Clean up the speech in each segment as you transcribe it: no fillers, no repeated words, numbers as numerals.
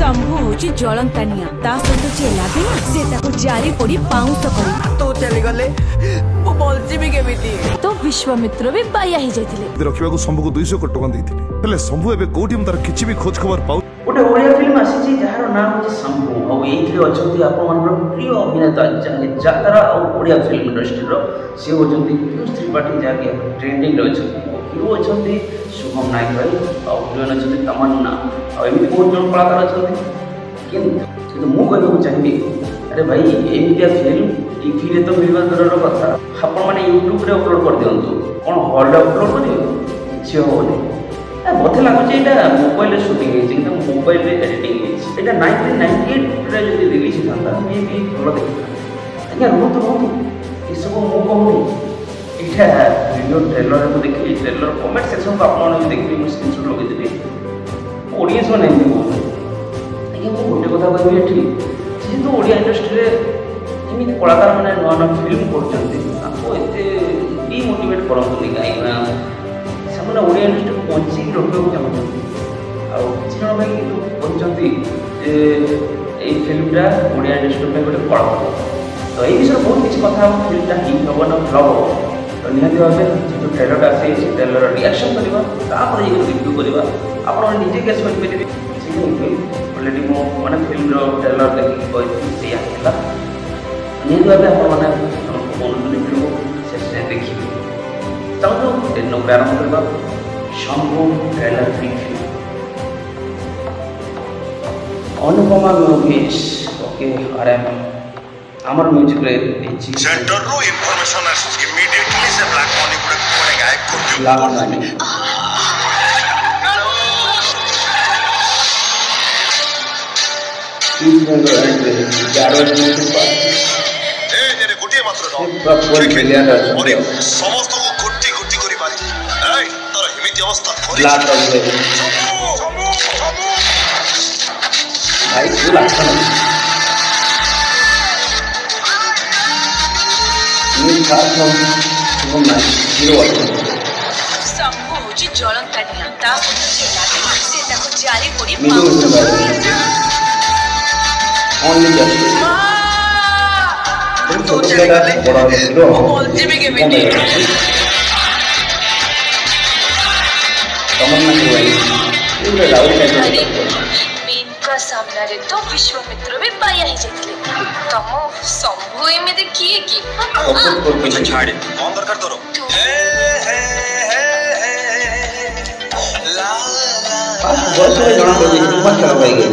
शंभु होची ज्वलंता निया ता सहित जे लागे ना से ताको जारी पड़ी पाउंस करी तो चली गले वो बोलची भी केमिति तो विश्वामित्र भी बाया ही जाइतिले रखिबा को शंभु को 200 कोटी टका देइतिले हेले शंभु एबे कोठी हम तार किछि भी खोज खबर पाउ गोटे ओडिया फिल्म आसी जहार नाम होची शंभु और एथिरे अछंती आपण मानर प्रिय अभिनेता जाने जातरा और ओडिया फिल्म इंडस्ट्री रो से होचंती पीयूष त्रिपाठी जाके ट्रेंडिंग रे अछंती हिरो अछंती शुभम नायक भाई और हिरोइन अछंती तमन्ना और एमि बहुत जन कलाकार अछंती किंतु मु कहबो चाहिबी अरे भाई एमितिया फिल्म टीवी रे तो मिलवा दूरर कथा आपण माने यूट्यूब रे अपलोड कर दियंतु कोन हॉल रे अपलोड करियो छि होनी मत लगुच यहाँ मोबाइल शूटिंग है मोबाइल एडिटिंग है 1998 रे जब रिलीज होता मे भी भल देखा आज्ञा रुहतु रुहतु ये सब मु कहूनी यहाँ वीडियो ट्रेलर को देखी ट्रेलर कमेंट सेक्शन को आप देखिए मुझे स्क्रीनशॉट लगे ऑडियंस मैंने आज्ञा मुझे गोटे कथा कहबी ये जेहेतु ओडिया इंडस्ट्री एमती कलाकार मैंने नुआ नुआ फिल्म करते डिमोटिवेट करते कहीं से ओडिया इंडस्ट्री को बंचिक रखा चाहते किसी जन भाई कहते फिल्मटा ओडिया इंडस्ट्री गोटे कला तो ये विषय बहुत किसी कथा फिल्मटा हिट हम ना फ्लप हम तो निहती भाव जो ट्रेलर आसे ट्रेलर रिएक्शन करवा रिव्यू करवा आप निजे गेस करेंगे अलरेडी मो मैंने फिल्म ट्रेलर देखिए कही निहती भाव आप वीडियो शेष देखिए चाहूँ दिन प्रारंभ करवा Shambhu trailer review Anupama movies okay RM हमर म्यूजिक रे सेंटर रो इंफॉर्मेशन आसी इमीडिएटली से ब्लैक मनी को गायब कर दियो समस्त को गोटी गोटी करी मारी तर हिमिति अवस्था भाई तू लागता ना ये खास हम ना हीरो शंभु होची ज्वलंता निया ता सहित जे लागे से ताको जारी पड़ी पाउंस ओनली जस्ट तो चलेगा बड़ा हीरो बोलची भी केमिति तमन्ना की वाली पूरे लाउड टाइप का सामना रे तो विश्वामित्र भी बाया ही जाइतिले तम शंभु एमिति किए की अच्छा छाड़ कौन दरकार तोरो ला बहुत सारे जणा को हिम्मत करवाई गई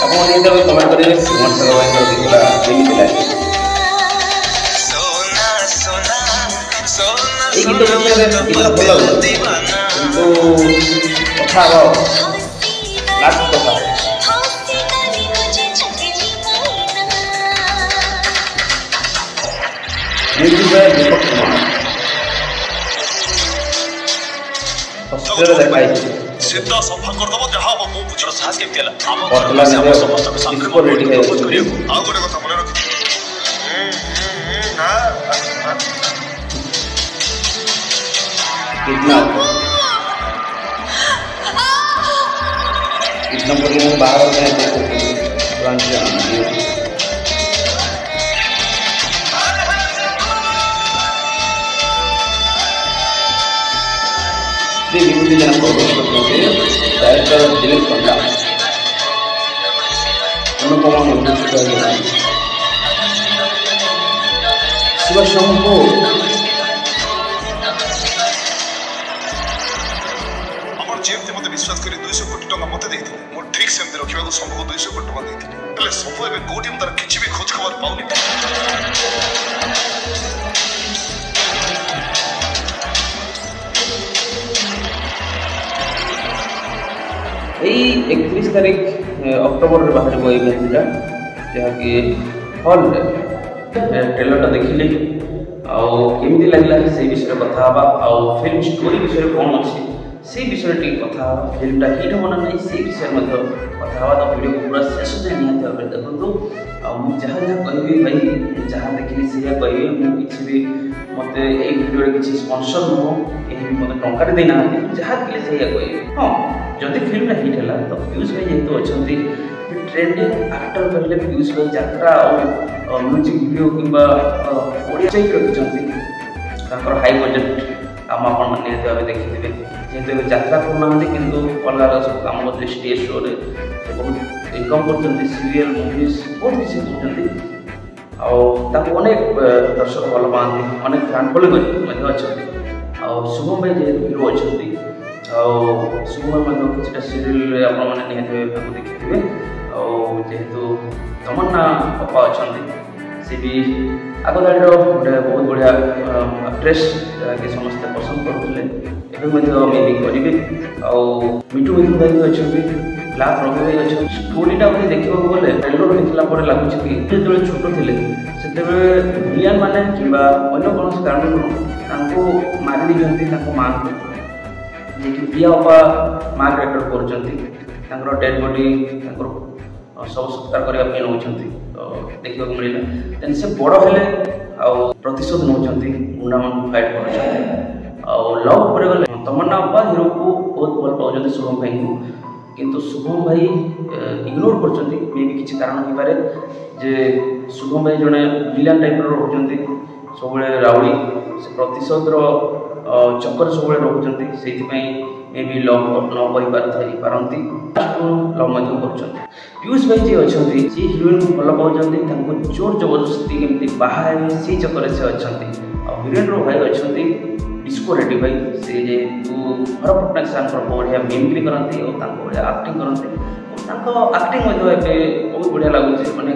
अपन ये तो कमेंट करिए हिम्मत करवाई गई केमिति लागे सोना सोना सोना এই গীত শুনলে গীতটা ভালো লাগে কিন্তু কথা লাস্ট কথা মিউজিক এর দীপক কুমার হসপিটালে দেখাই सीधा सफा कर दबो जहां वो बुझर साहस के केला बदला ने समस्त को संग को रेडी है खोज करियो आ गोटे कथा मन रखि हां कितना बढ़िया बाहर में ब्रांच विभूति जन डायरेक्टर दिलीप पंडा अनुपमा शिव शंभु जेमते मते विश्वास करी 200 कोटी टका मते देइथिले मोर ठीक सेमते रखिबा को शंभु को 200 कोटी टका देइथिले तले शंभु एबे कोटी हम तार किछि भी खोज खबर पाउनी एई 31 तारीख अक्टोबर रे बाहर गई इवेंटटा जहा कि हॉल रे ट्रेलरटा देखिले आ केमिति लागला से विषय कथा बा आ फिल्म स्टोरी विषय कोन अछि से विषय टी कथा फिल्मटा हिट होना नहीं से विषय मध्य कथा तो वीडियो को पूरा शेष जाए निहत भाव देखो जहाँ जहाँ कहबी भाई जहाँ देखिली से कहबी मुझे किसी भी मत वीडियो किसी स्पॉन्सर नुह कहीं भी मतलब टंका देना जहाँ देखिले से कहबी हाँ जदि फिल्म हिट है तो पीयूष भाई जेहेतु अच्छा ट्रेंडिंग एक्टर कहले पीयूष भाई यात्रा और म्यूजिक वीडियो किंबा ओडिया रखिंट हाई बजेट काम आप देखिए जेहेतु यात्रा करना किंतु अलग अलग सब कम करते स्टेज शो बहुत इनकम कर सीरियल मुवीज बहुत किसी कर अनेक दर्शक भल पाती अनेक फैन फॉलोइंग अच्छा शुभम भाई जेहेतु हिरो अच्छा शुभम भाई किसी सीरियल आपने देखिए जेहेतु तमन्ना पप्पा अच्छा सी भी आग दाड़ी गोटे बहुत बढ़िया एक्ट्रेस जहाँकि समस्ते पसंद करुले मे भी करेंगे मिठू मिठू भाई भी अच्छा ब्लाक रवि भाई अच्छा स्टोरीटा उन्हें देखा गले ट्रेलर देखला लगुच कि जो छोट थे से विलियन मैंने कि कौन कारण मारी दी माँ जी प्रिया बापा माँ कैरेक्टर कर डेड बॉडी सब सत्कार करने नौकरी देखा मिलला देन से बड़ हेले प्रतिशोध नौ गुंडा मान फाइट कर लव पर गले तमन्ना बाबा हिरो को बहुत भल पाँच शुभम भाई को किंतु शुभम भाई इग्नोर कर मे भी किसी कारण हो पारे जे शुभम भाई जड़े विलियन टाइप रोचे सब राउडी से प्रतिशोध चक्कर सब रोचे से मे भी लव न पारती लव कर पीयूष भाई जी अच्छा सी हिरोइन को भल पाँच जोर जबरदस्ती केमती बाहर से चक्कर से अच्छा हिरोइन भाई अच्छा डिस्को रेडी भाई से जेहेतु हर पट्टनायक सार बढ़िया मिमिक्री करती और बढ़िया आक्टिंग करते आक्टिंग बहुत बढ़िया लगुच मैंने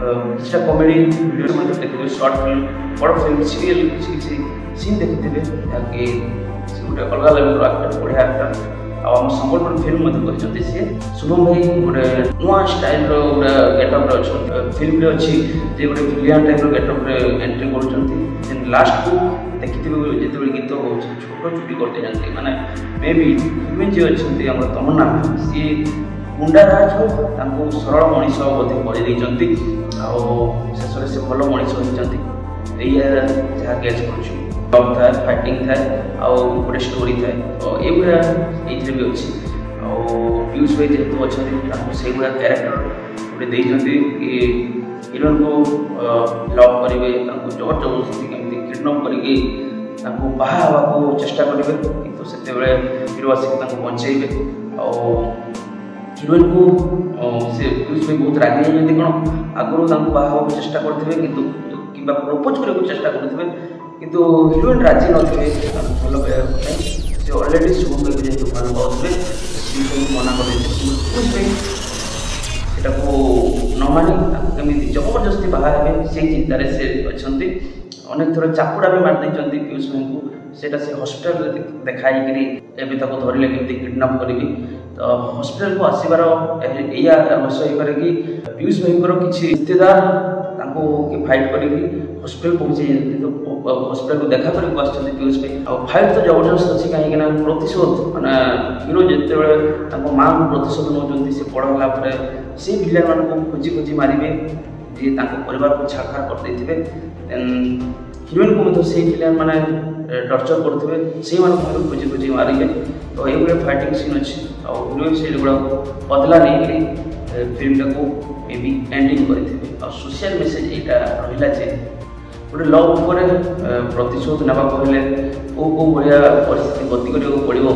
किसी कमेडी वीडियो देखिए शॉर्ट फिल्म बड़ फिल्म सीरियल किसी सीन देखिए जहाँकि गोटे अलग लेवल एक्टर बढ़िया एक्टर आम संबलपुर फिल्म कहते सी शुभम भाई गोटे नुआ स्टाइल गोटे गेटअप अच्छा फिल्म अच्छी जे गोटे विलियन टाइप गेटअप एंट्री कर लास्ट को देखिए जो गीत हो छोट चुटी करते जाते मैंने मे भी हिरोइन जी अच्छा तमन्ना सी गुंडाराज को सरल मनीष बोधे कर शेष से भल मनीष होती जहाँ गेज कर लव थाए फाइटिंग थाए गोटे स्टोरी थाए ये भी अच्छी पीयूष भाई जेहेतु अच्छा से भाया क्यारेक्टर गोटे देखते कि हिरोइन को लव करेंगे जोर जबरदस्ती केमती किडनैप करके बाहा चेष्टा करेंगे किंतु से हिरो आसिक बचेबे हिरोइन को से पीयूष भाई बहुत रागी जाती कौन आगुरी बाहा चेष्टा करेंगे किंतु कि प्रपोज करने चेष्टा करेंगे किंतु हिरोइन राजी नथे भल पाया से अलरेडी शुभम भाई को जेहतु भल पाते मना कर न मानी कमी जबरदस्ती बाहर से चिंतार से अच्छा अनेक थर चापुड़ा भी मार देते पीयूष भाई को सेटा से हॉस्पिटल देखाई एवं धरले केमती किडनैप करी तो हॉस्पिटल को आसबार या रहस्य हो पारे कि पीयूष भाई किसी रिश्तेदार फाइट करी हॉस्पिटल पहुंचे तो हॉस्पिटल को देखा कर पीयूष भाई फाइट तो जबरदस्त अच्छी कहीं प्रतिशोध मैंने हिरो जिते माँ को प्रतिशोध नौ से बड़ है से विलियन मान को खोजी खोजी मारे जी परिवार को छाड़खाड़ करते हिरोइन को से विलियन मैंने टर्चर करुवे से खोजी खोजी मारे तो ये फाइटिंग सीन अच्छी हिरोइन से गुड़ा बदला नहीं फिल्म को मे भी एंडिंग करेंगे सोशल मेसेज यहाँ रहा जे गोटे लव उपर प्रतिशोध नाक कौ भाया परिस्थिति गति करने पड़ो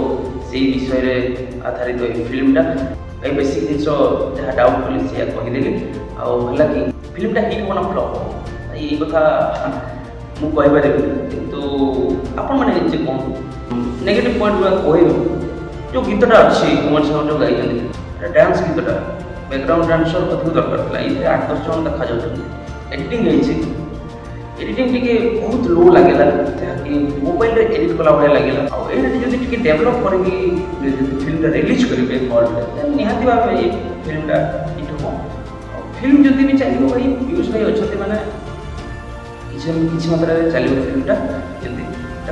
से विषय आधारित ये फिल्मटा ये बेसिक जिन जहाँ डाउट कली से कहीदेली आला कि फिल्मटा हिट होना फ्लप ये कथा मुझे किंतु आपण मैंने निजे कहूँ नेगेटिव पॉइंट गुड़ा कह जो गीतटा अच्छी कुमार साहू जो गाई डांस गीतटा बैकग्राउंड डांसर अधिक दरकार था ये 8-10 जन देखा एडिटिंग एडिटिंग टी बहुत लो लगे जहाँकि मोबाइल एडिट कला भाया लगे जब डेभलप करके फिल्म रिलीज करेंगे हॉल निहाती भाव ये फिल्मटा हिट हम फिल्म जब भी चलो भाई पीयूष भाई अच्छा मैंने किसी मात्रा चलो फिल्मटा जमी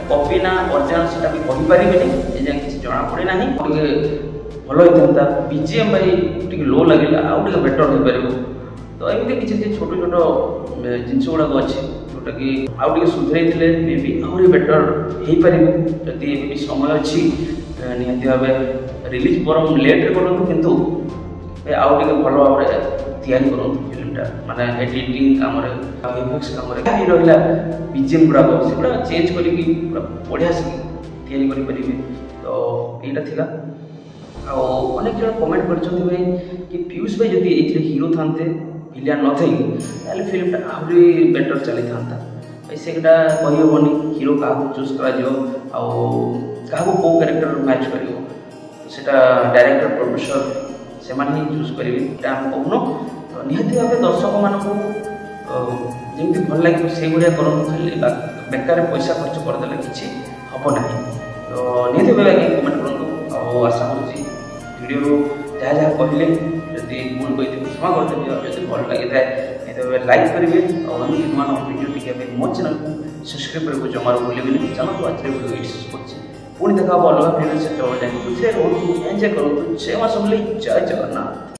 कॉपी ना ओरिजिनल से कहीपर ये जाए किसी जना पड़े ना भल होता बीजीएम भाई टी लो लगे आउ बेटर हो पार तो एमती किसी छोट छोट जिनस गुड़ाक अच्छे जोटा कि आउ सुधर मे भी आहरी बेटर हो पारे जदि समय अच्छी निहाती भाव रिलीज बरम लेट्रे करूँ किंतु आउ टे भल भाव तैयारी करूँ फिल्मटा माने एडिटिंग काम वीएफएक्स काम रहा बीजीएम गुड़ाक से गुड़ा चेंज करके बढ़िया से तैयारी करें तो यहाँ था अनेक जन कमेंट कर भाई कि पीयूष भाई जब ये हिरो था विलियन न थी फिल्मटा आहरी बेटर चली था भाई सेटा कहीहबनी हिरो क्या चूज कर कौ क्यारेक्टर मैच कर डायरेक्टर प्रोड्यूसर से ही चूज करेंगे आम कहून निहती भाव दर्शक मानक जमी भल लगे से भाया करूँ खाली बेकार पैसा खर्च करदे कि हम ना तो निहती भाव आगे कमेंट करूँ आशा करुँच वीडियो जहाँ जहाँ कहले जदि भूल कही क्षमा करदेवी और जब भल लगी था लाइक करेंगे और नुआ वीडियो देखा मो चैनल को सब्सक्राइब करने जमार भूलें चलते आज वीडियो ये पुणी देखा अलग वीडियो से एंजॉय करूँ जय मां समलेई जय जगन्नाथ।